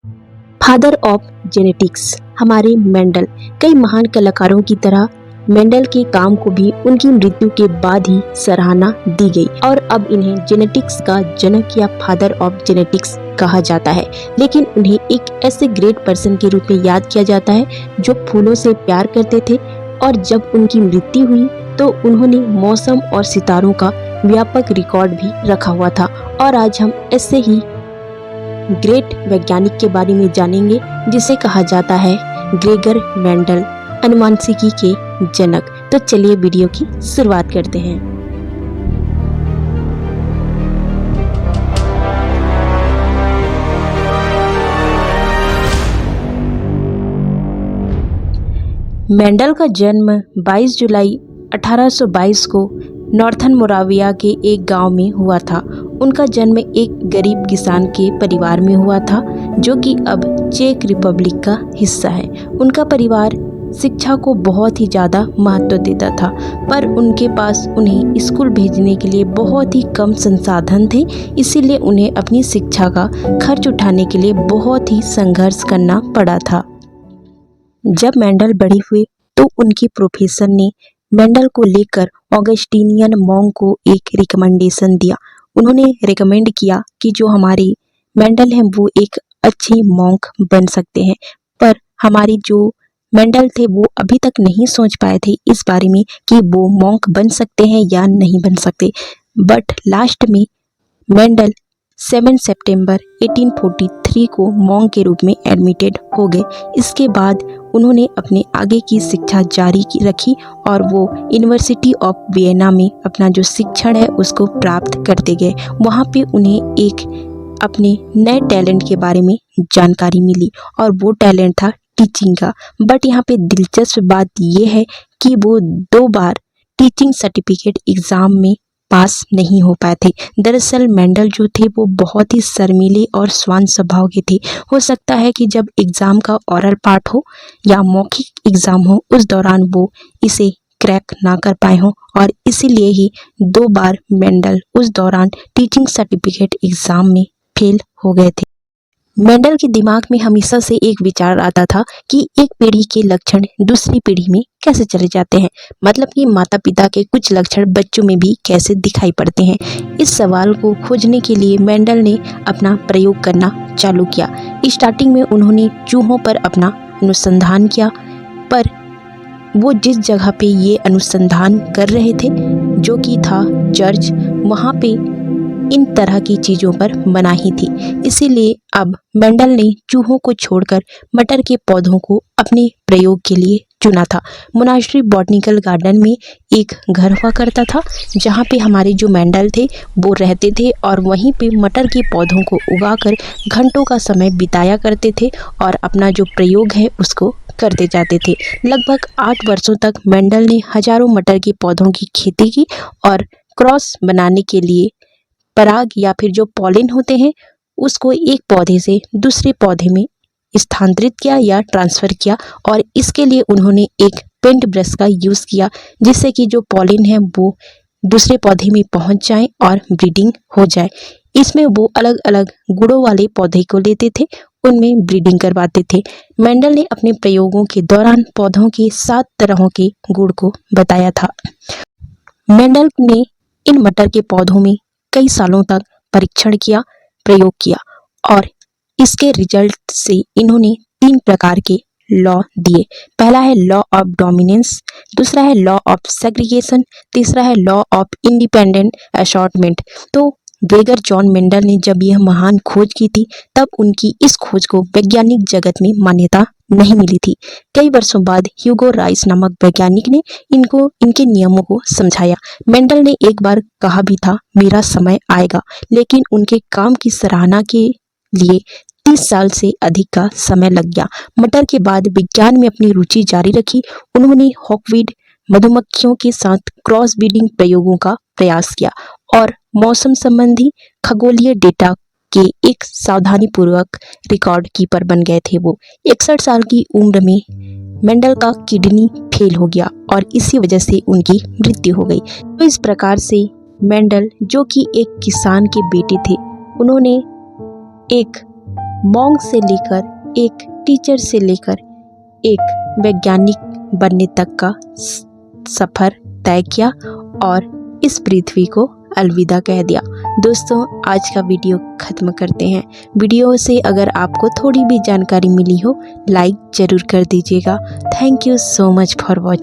Father of genetics हमारे Mendel. कई महान कलाकारों की तरह मेंडल के काम को भी उनकी मृत्यु के बाद ही सराहना दी गई और अब इन्हें जेनेटिक्स का जनक या फादर ऑफ जेनेटिक्स कहा जाता है। लेकिन उन्हें एक ऐसे ग्रेट पर्सन के रूप में याद किया जाता है जो फूलों से प्यार करते थे, और जब उनकी मृत्यु हुई तो उन्होंने मौसम और सितारों का व्यापक रिकॉर्ड भी रखा हुआ था। और आज हम ऐसे ही ग्रेट वैज्ञानिक के बारे में जानेंगे जिसे कहा जाता है ग्रेगर मेंडल, अनुवांशिकी के जनक। तो चलिए वीडियो की शुरुआत करते हैं। मेंडल का जन्म 22 जुलाई 1822 को नॉर्थन मोराविया के एक गांव में हुआ था। उनका जन्म एक गरीब किसान के परिवार में हुआ था जो कि अब चेक रिपब्लिक का हिस्सा है। उनका परिवार शिक्षा को बहुत ही ज़्यादा महत्व देता था, पर उनके पास उन्हें स्कूल भेजने के लिए बहुत ही कम संसाधन थे। इसीलिए उन्हें अपनी शिक्षा का खर्च उठाने के लिए बहुत ही संघर्ष करना पड़ा था। जब मेंडल बड़े हुए तो उनकी प्रोफेसर ने मेंडल को लेकर ऑगस्टीनियन मॉन्क को एक रिकमेंडेशन दिया। उन्होंने रिकमेंड किया कि जो हमारे मेंडल हैं वो एक अच्छे मॉन्क बन सकते हैं, पर हमारे जो मेंडल थे वो अभी तक नहीं सोच पाए थे इस बारे में कि वो मॉन्क बन सकते हैं या नहीं बन सकते। बट लास्ट में मेंडल 7 सितंबर 1843 को मॉन्क के रूप में एडमिटेड हो गए। इसके बाद उन्होंने अपने आगे की शिक्षा जारी रखी और वो यूनिवर्सिटी ऑफ वियना में अपना जो शिक्षण है उसको प्राप्त करते गए। वहाँ पे उन्हें एक अपने नए टैलेंट के बारे में जानकारी मिली और वो टैलेंट था टीचिंग का। बट यहाँ पे दिलचस्प बात ये है कि वो 2 बार टीचिंग सर्टिफिकेट एग्ज़ाम में पास नहीं हो पाए थे। दरअसल मेंडल जो थे वो बहुत ही शर्मीले और स्वान स्वभाव के थे। हो सकता है कि जब एग्ज़ाम का ओरल पार्ट हो या मौखिक एग्ज़ाम हो उस दौरान वो इसे क्रैक ना कर पाए हों, और इसीलिए ही 2 बार मेंडल उस दौरान टीचिंग सर्टिफिकेट एग्ज़ाम में फेल हो गए थे। मेंडल के दिमाग में हमेशा से एक विचार आता था कि एक पीढ़ी के लक्षण दूसरी पीढ़ी में कैसे चले जाते हैं, मतलब कि माता पिता के कुछ लक्षण बच्चों में भी कैसे दिखाई पड़ते हैं। इस सवाल को खोजने के लिए मेंडल ने अपना प्रयोग करना चालू किया। स्टार्टिंग में उन्होंने चूहों पर अपना अनुसंधान किया, पर वो जिस जगह पे ये अनुसंधान कर रहे थे जो कि था चर्च, वहाँ पे इन तरह की चीज़ों पर मनाही थी। इसीलिए अब मेंडल ने चूहों को छोड़कर मटर के पौधों को अपने प्रयोग के लिए चुना था। मोनास्ट्री बॉटनिकल गार्डन में एक घर हुआ करता था जहाँ पे हमारे जो मेंडल थे वो रहते थे, और वहीं पे मटर के पौधों को उगाकर घंटों का समय बिताया करते थे और अपना जो प्रयोग है उसको करते जाते थे। लगभग 8 वर्षों तक मेंडल ने हजारों मटर के पौधों की खेती की और क्रॉस बनाने के लिए पराग या फिर जो पॉलिन होते हैं उसको एक पौधे से दूसरे पौधे में स्थानांतरित किया या ट्रांसफ़र किया, और इसके लिए उन्होंने एक पेंट ब्रश का यूज़ किया जिससे कि जो पॉलिन है वो दूसरे पौधे में पहुंच जाए और ब्रीडिंग हो जाए। इसमें वो अलग अलग गुणों वाले पौधे को लेते थे, उनमें ब्रीडिंग करवाते थे। मेंडल ने अपने प्रयोगों के दौरान पौधों के 7 तरहों के गुण को बताया था। मेंडल ने इन मटर के पौधों में कई सालों तक परीक्षण किया, प्रयोग किया, और इसके रिजल्ट से इन्होंने 3 प्रकार के लॉ दिए। पहला है लॉ ऑफ डोमिनेंस, दूसरा है लॉ ऑफ सेग्रीगेशन, तीसरा है लॉ ऑफ इंडिपेंडेंट असॉर्टमेंट। तो ग्रेगर जॉन मेंडल ने जब यह महान खोज की थी तब उनकी इस खोज को वैज्ञानिक जगत में मान्यता नहीं मिली थी। कई वर्षों बाद ह्यूगो राइस नामक वैज्ञानिक ने इनके नियमों को समझाया। मेंडल ने एक बार कहा भी था मेरा समय आएगा, लेकिन उनके काम की सराहना के लिए 30 साल से अधिक का समय लग गया। मटर के बाद विज्ञान में अपनी रुचि जारी रखी। उन्होंने हॉकवीड मधुमक्खियों के साथ क्रॉस ब्रीडिंग प्रयोगों का प्रयास किया और मौसम संबंधी खगोलीय डेटा के एक सावधानीपूर्वक रिकॉर्ड कीपर बन गए थे। वो 61 साल की उम्र में मेंडल का किडनी फेल हो गया और इसी वजह से उनकी मृत्यु हो गई। तो इस प्रकार से मेंडल, जो कि एक किसान के बेटे थे, उन्होंने एक मॉन्क से लेकर एक टीचर से लेकर एक वैज्ञानिक बनने तक का सफ़र तय किया और इस पृथ्वी को अलविदा कह दिया। दोस्तों, आज का वीडियो ख़त्म करते हैं। वीडियो से अगर आपको थोड़ी भी जानकारी मिली हो, लाइक ज़रूर कर दीजिएगा। Thank you so much for watching.